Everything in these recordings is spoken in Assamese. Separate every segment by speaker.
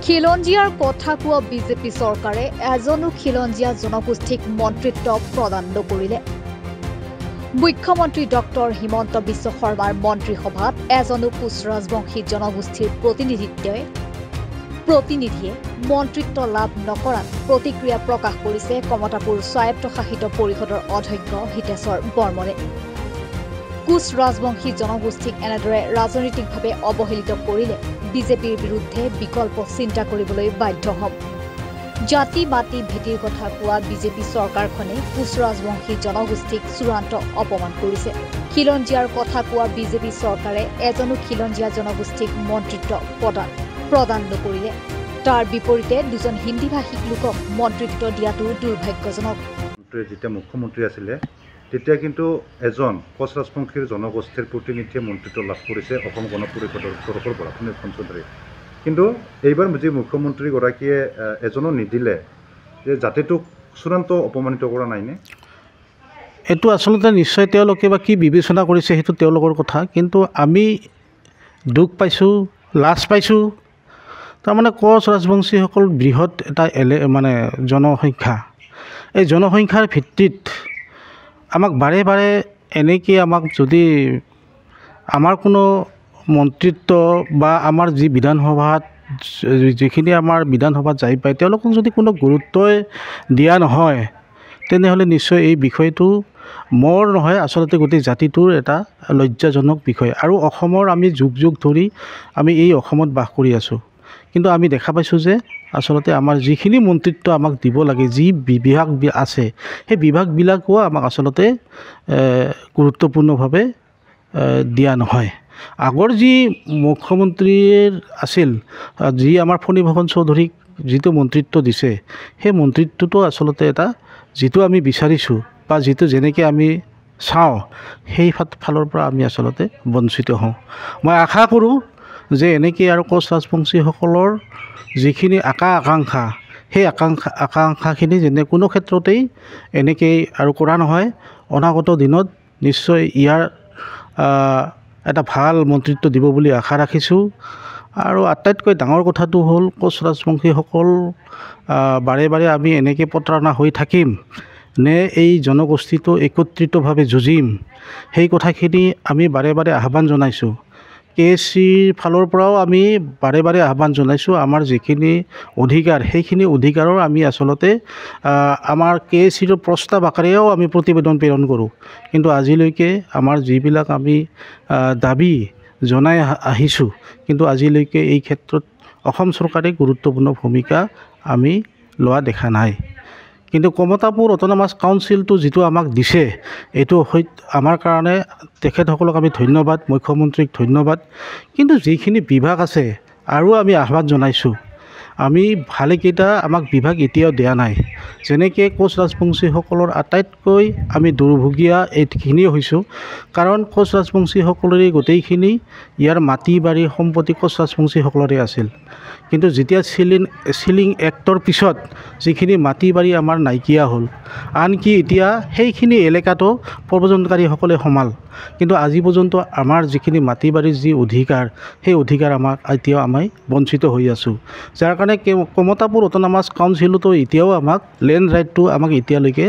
Speaker 1: খিলঞ্জীয়াৰ কথা কোৱা বিজেপি চৰকাৰে এজনো খিলঞ্জীয়া জনগোষ্ঠীক মন্ত্ৰিত্ব প্ৰদান নকৰিলে। মুখ্যমন্ত্ৰী ডক্টৰ হিমন্ত বিশ্ব শৰ্মাৰ মন্ত্ৰীসভাত এজনো কোচ ৰাজবংশী জনগোষ্ঠীৰ প্ৰতিনিধিয়ে মন্ত্ৰিত্ব লাভ নকৰাত প্ৰতিক্ৰিয়া প্ৰকাশ কৰিছে কমতাপুৰ স্বায়ত্তশাসিত পৰিষদৰ অধ্যক্ষ হিতেশ্বৰ বৰ্মনে। কোচ ৰাজবংশী জনগোষ্ঠীক এনেদৰে ৰাজনৈতিকভাৱে অৱহেলিত কৰিলে বিজেপিৰ বিৰুদ্ধে বিকল্প চিন্তা কৰিবলৈ বাধ্য হ'ম। জাতি মাটি ভেটিৰ কথা কোৱা বিজেপি চৰকাৰখনে কোচ ৰাজবংশী জনগোষ্ঠীক চূড়ান্ত অপমান কৰিছে। খিলঞ্জীয়াৰ কথা কোৱা বিজেপি চৰকাৰে এজনো খিলঞ্জীয়া জনগোষ্ঠীক মন্ত্ৰিত্ব প্ৰদান নকৰিলে। তাৰ বিপৰীতে দুজন হিন্দীভাষী লোকক মন্ত্ৰিত্ব দিয়াটো দুৰ্ভাগ্যজনক।
Speaker 2: যেতিয়া মুখ্যমন্ত্ৰী আছিলে তেতিয়া কিন্তু এজন কোচ ৰাজবংশীৰ জনগোষ্ঠীৰ প্ৰতিনিধিয়ে মন্ত্ৰিত্ব লাভ কৰিছে অসম গণ পৰিষদৰ তৰফৰ পৰা সুনীল চৌধুৰী। কিন্তু এইবাৰ যি মুখ্যমন্ত্ৰীগৰাকীয়ে এজনো নিদিলে যে জাতিটোক চূড়ান্ত অপমানিত কৰা নাইনে?
Speaker 3: এইটো আচলতে নিশ্চয় তেওঁলোকে বা কি বিবেচনা কৰিছে সেইটো তেওঁলোকৰ কথা। কিন্তু আমি দুখ পাইছোঁ, লাজ পাইছোঁ। তাৰমানে কোচ ৰাজবংশীসকল বৃহৎ এটা জনসংখ্যা। এই জনসংখ্যাৰ ভিত্তিত আমাক বাৰে বাৰে এনেকৈ আমাক যদি আমাৰ কোনো মন্ত্ৰিত্ব বা আমাৰ যি বিধানসভাত যিখিনি আমাৰ বিধানসভাত যাই পায় তেওঁলোকক যদি কোনো গুৰুত্বই দিয়া নহয়, তেনেহ'লে নিশ্চয় এই বিষয়টো মোৰ নহয়, আচলতে গোটেই জাতিটোৰ এটা লজ্জাজনক বিষয়। আৰু অসমৰ আমি যুগ যুগ ধৰি আমি এই অসমত বাস কৰি আছোঁ, কিন্তু আমি দেখা পাইছোঁ যে আচলতে আমাৰ যিখিনি মন্ত্ৰিত্ব আমাক দিব লাগে, যি বিভাগ আছে সেই বিভাগবিলাকো আমাক আচলতে গুৰুত্বপূৰ্ণভাৱে দিয়া নহয়। আগৰ যি মুখ্যমন্ত্ৰীৰ আছিল, যি আমাৰ ফণীভূষণ চৌধুৰীক যিটো মন্ত্ৰিত্ব দিছে, সেই মন্ত্ৰিত্বটো আচলতে এটা যিটো আমি বিচাৰিছোঁ বা যিটো যেনেকৈ আমি চাওঁ সেই ফালৰ পৰা আমি আচলতে বঞ্চিত হওঁ। মই আশা কৰোঁ যে এনেকৈ আৰু কোচ ৰাজবংশীসকলৰ যিখিনি আকাংক্ষা সেই আকাংক্ষাখিনি যেনে কোনো ক্ষেত্ৰতেই এনেকৈ আৰু কৰা নহয়। অনাগত দিনত নিশ্চয় ইয়াৰ এটা ভাল মন্ত্ৰিত্ব দিব বুলি আশা ৰাখিছোঁ। আৰু আটাইতকৈ ডাঙৰ কথাটো হ'ল কোচ ৰাজবংশীসকল বাৰে বাৰে আমি এনেকৈ প্ৰতাৰণা হৈ থাকিম নে এই জনগোষ্ঠীটো একত্ৰিতভাৱে যুঁজিম, সেই কথাখিনি আমি বাৰে বাৰে আহ্বান জনাইছোঁ। KSCৰ ফালৰ পৰাও আমি বাৰে বাৰে আহ্বান জনাইছোঁ। আমাৰ যিখিনি অধিকাৰ সেইখিনি অধিকাৰৰ আমি আচলতে আমাৰ KSCৰ প্ৰস্তাৱ আকাৰেও আমি প্ৰতিবেদন প্ৰেৰণ কৰোঁ। কিন্তু আজিলৈকে আমাৰ যিবিলাক আমি দাবী জনাই আহিছোঁ, কিন্তু আজিলৈকে এই ক্ষেত্ৰত অসম চৰকাৰে গুৰুত্বপূৰ্ণ ভূমিকা আমি লোৱা দেখা নাই। কিন্তু কমতাপুৰ অট'নমাছ কাউন্সিলটো যিটো আমাক দিছে, এইটো আমাৰ কাৰণে তেখেতসকলক আমি ধন্যবাদ, মুখ্যমন্ত্ৰীক ধন্যবাদ। কিন্তু যিখিনি বিভাগ আছে আৰু আমি আহ্বান জনাইছোঁ, আমি ভালেকেইটা আমাক বিভাগ এতিয়াও দিয়া নাই। যেনেকৈ কোচ ৰাজবংশীসকলৰ আটাইতকৈ আমি দুৰ্ভোগীয়া এইখিনিয়ে হৈছোঁ, কাৰণ কোচ ৰাজবংশীসকলৰে গোটেইখিনি ইয়াৰ মাটি বাৰী সম্পত্তি কোচ ৰাজবংশীসকলৰে আছিল। কিন্তু যেতিয়া চিলিং এক্টৰ পিছত যিখিনি মাটি বাৰী আমাৰ নাইকিয়া হ'ল, আনকি এতিয়া সেইখিনি এলেকাটো প্ৰব্ৰজনকাৰীসকলে সমাল। কিন্তু আজি পৰ্যন্ত আমাৰ যিখিনি মাটি বাৰীৰ যি অধিকাৰ, সেই অধিকাৰ এতিয়াও আমি বঞ্চিত হৈ আছোঁ। যাৰ কাৰণে কমতাপুৰ অট'নমাছ কাউন্সিলতো এতিয়াও আমাক লেণ্ড ৰাইটটো আমাক এতিয়ালৈকে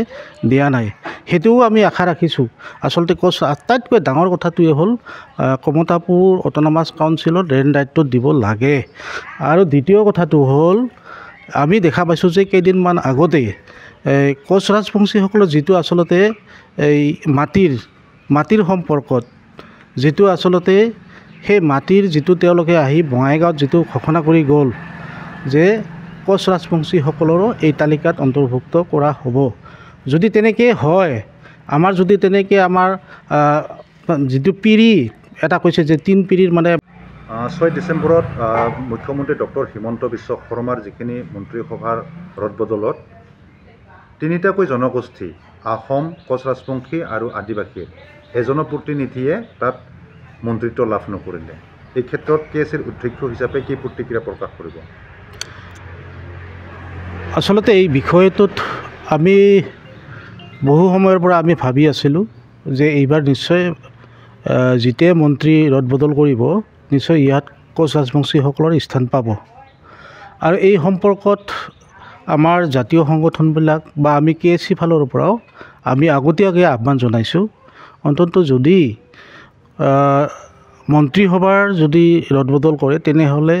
Speaker 3: দিয়া নাই। সেইটোও আমি আশা ৰাখিছোঁ। আচলতে আটাইতকৈ ডাঙৰ কথাটোৱে হ'ল কমতাপুৰ অট'নমাছ কাউন্সিলত লেণ্ড ৰাইটটো দিব লাগে। আৰু দ্বিতীয় কথাটো হ'ল আমি দেখা পাইছোঁ যে কেইদিনমান আগতে কোচ ৰাজবংশীসকলৰ যিটো আচলতে এই মাটিৰ সম্পৰ্কত যিটো আচলতে সেই মাটিৰ যিটো তেওঁলোকে আহি বঙাইগাঁৱত যিটো ঘোষণা কৰি গ'ল যে কোচ ৰাজবংশীসকলৰো এই তালিকাত অন্তৰ্ভুক্ত কৰা হ'ব। যদি তেনেকৈ হয়, আমাৰ যদি তেনেকৈ আমাৰ যিটো পিৰি এটা কৈছে যে 3 পিৰিৰ
Speaker 2: 6 ডিচেম্বৰত মুখ্যমন্ত্ৰী ডক্টৰ হিমন্ত বিশ্ব শৰ্মাৰ যিখিনি মন্ত্ৰীসভাৰ ৰদবদলত 3টাকৈ জনগোষ্ঠী আহোম, কোচ ৰাজবংশী আৰু আদিবাসীৰ এজনো প্ৰতিনিধিয়ে তাত মন্ত্ৰিত্ব লাভ নকৰিলে। এই ক্ষেত্ৰত KSCৰ অধ্যক্ষ হিচাপে কি প্ৰতিক্ৰিয়া প্ৰকাশ কৰিব?
Speaker 3: আচলতে এই বিষয়টোত আমি বহু সময়ৰ পৰা আমি ভাবি আছিলোঁ যে এইবাৰ নিশ্চয় যেতিয়াই মন্ত্ৰী ৰদবদল কৰিব, নিশ্চয় ইয়াত কোচ ৰাজবংশীসকলৰ স্থান পাব। আৰু এই সম্পৰ্কত আমাৰ জাতীয় সংগঠনবিলাক বা আমি KSC ফালৰ পৰাও আমি আগতীয়াকৈ আহ্বান জনাইছোঁ অন্ততঃ যদি মন্ত্ৰীসভাৰ যদি ৰদবদল কৰে তেনেহ'লে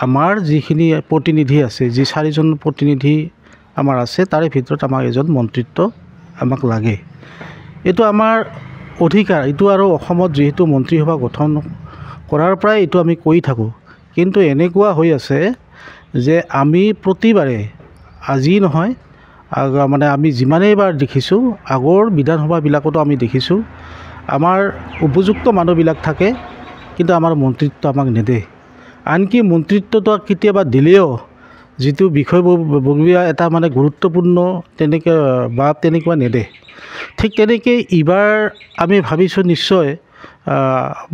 Speaker 3: আমাৰ যিখিনি প্ৰতিনিধি আছে যি 4জন প্ৰতিনিধি আমাৰ আছে তাৰে ভিতৰত আমাক এজন মন্ত্ৰিত্ব আমাক লাগে এইটো আমাৰ অধিকাৰ এইটো আৰু অসমত যিহেতু মন্ত্ৰীসভা গঠন কৰাৰ পৰাই এইটো আমি কৈ থাকোঁ কিন্তু এনেকুৱা হৈ আছে যে আমি প্ৰতিবাৰে আজি নহয় মানে আমি যিমানেইবাৰ দেখিছোঁ আগৰ বিধানসভাবিলাকতো আমি দেখিছোঁ আমাৰ উপযুক্ত মানুহবিলাক থাকে কিন্তু আমাৰ মন্ত্ৰিত্ব আমাক নেদে আনকি মন্ত্ৰিত্বটো কেতিয়াবা দিলেও যিটো বিষয়ববীয়া এটা মানে গুৰুত্বপূৰ্ণ তেনেকুৱা নেদে ঠিক তেনেকৈ এইবাৰ আমি ভাবিছোঁ নিশ্চয়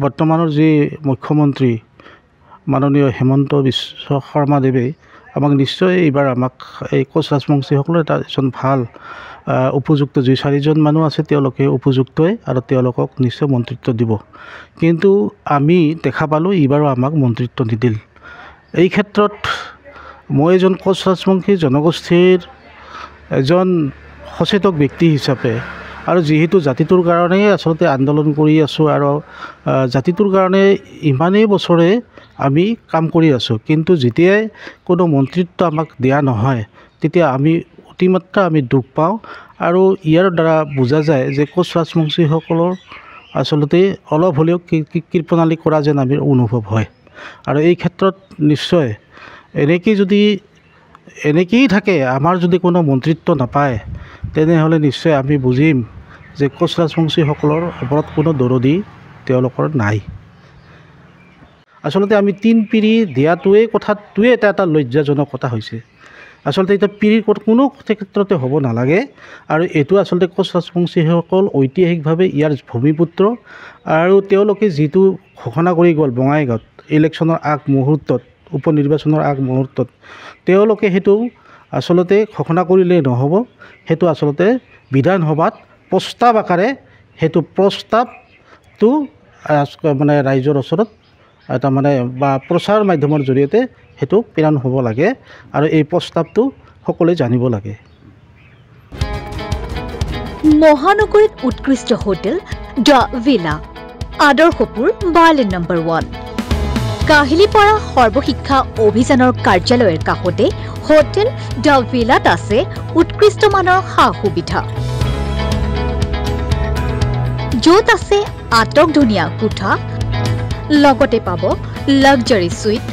Speaker 3: বৰ্তমানৰ যি মুখ্যমন্ত্ৰী মাননীয় হিমন্ত বিশ্ব শৰ্মাদেৱে আমাক নিশ্চয় এইবাৰ আমাক এই কোচ ৰাজবংশীসকলৰ এজন ভাল উপযুক্ত যি 4জন মানুহ আছে তেওঁলোকে উপযুক্তই আৰু তেওঁলোকক নিশ্চয় মন্ত্ৰিত্ব দিব কিন্তু আমি দেখা পালোঁ এইবাৰো আমাক মন্ত্ৰিত্ব নিদিল এই ক্ষেত্ৰত মই এজন কোচ ৰাজবংশী জনগোষ্ঠীৰ এজন সচেতক ব্যক্তি হিচাপে আৰু যিহেতু জাতিটোৰ কাৰণে আচলতে আন্দোলন কৰি আছোঁ আৰু জাতিটোৰ কাৰণে ইমানেই বছৰে আমি কাম কৰি আছোঁ কিন্তু যেতিয়াই কোনো মন্ত্ৰিত্ব আমাক দিয়া নহয় তেতিয়া আমি অতিমাত্ৰা আমি দুখ পাওঁ আৰু ইয়াৰ দ্বাৰা বুজা যায় যে কোচ ৰাজবংশীসকলৰ আচলতে অলপ হ'লেও কৃপণালী কৰা যেন আমি অনুভৱ হয় আৰু এই ক্ষেত্ৰত নিশ্চয় এনেকেই থাকে আমাৰ যদি কোনো মন্ত্ৰিত্ব নাপায় তেনেহ'লে নিশ্চয় আমি বুজিম যে কোচ ৰাজবংশীসকলৰ ওপৰত কোনো দৰদী তেওঁলোকৰ নাই আচলতে আমি 3 পিঢ়ি দিয়াটোৱে এটা লজ্জাজনক কথা হৈছে আচলতে এটা পিঢ়িৰ কোনো ক্ষেত্ৰতে হ'ব নালাগে আৰু এইটো আচলতে কোচ ৰাজবংশীসকল ঐতিহাসিকভাৱে ইয়াৰ ভূমিপুত্ৰ আৰু তেওঁলোকে যিটো ঘোষণা কৰি গ'ল বঙাইগাঁৱত ইলেকশ্যনৰ আগমুহূৰ্তত উপনিৰ্বাচনৰ আগমুহূৰ্তত তেওঁলোকে সেইটো আচলতে ঘোষণা কৰিলেই নহ'ব সেইটো আচলতে বিধানসভাত প্ৰস্তাৱ আকাৰে সেইটো প্ৰস্তাৱটো মানে ৰাইজৰ ওচৰত এটা মানে বা প্ৰচাৰ মাধ্যমৰ জৰিয়তে সেইটো প্ৰেৰণ হ'ব লাগে আৰু এই প্ৰস্তাৱটো সকলোৱে জানিব লাগে
Speaker 1: মহানগৰীত উৎকৃষ্ট হোটেল দ্য ভিলা আদৰ্শপুৰ বাৰ্লিন নম্বৰ 1 কাহিলীপাৰা সৰ্বশিক্ষা অভিযানৰ কাৰ্যালয়ৰ কাষতে হোটেল দ্য ভিলাত আছে উৎকৃষ্ট মানৰ সা-সুবিধা য'ত আছে আটকধুনীয়া কোঠা লগতে পাব লাক্সাৰি সুইট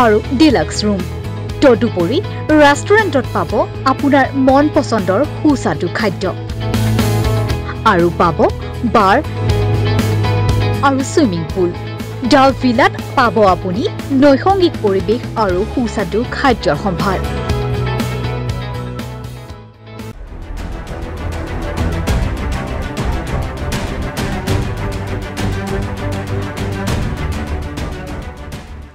Speaker 1: আৰু ডিলাক্স ৰুম তদুপৰি ৰেষ্টুৰেণ্টত পাব আপোনাৰ মন পছন্দৰ সুস্বাদু খাদ্য আৰু পাব বাৰ আৰু সুইমিং পুল দ্য ভিলাত পাব আপুনি নৈসংগিক পৰিৱেশ আৰু সুস্বাদু খাদ্যৰ সম্ভাৰ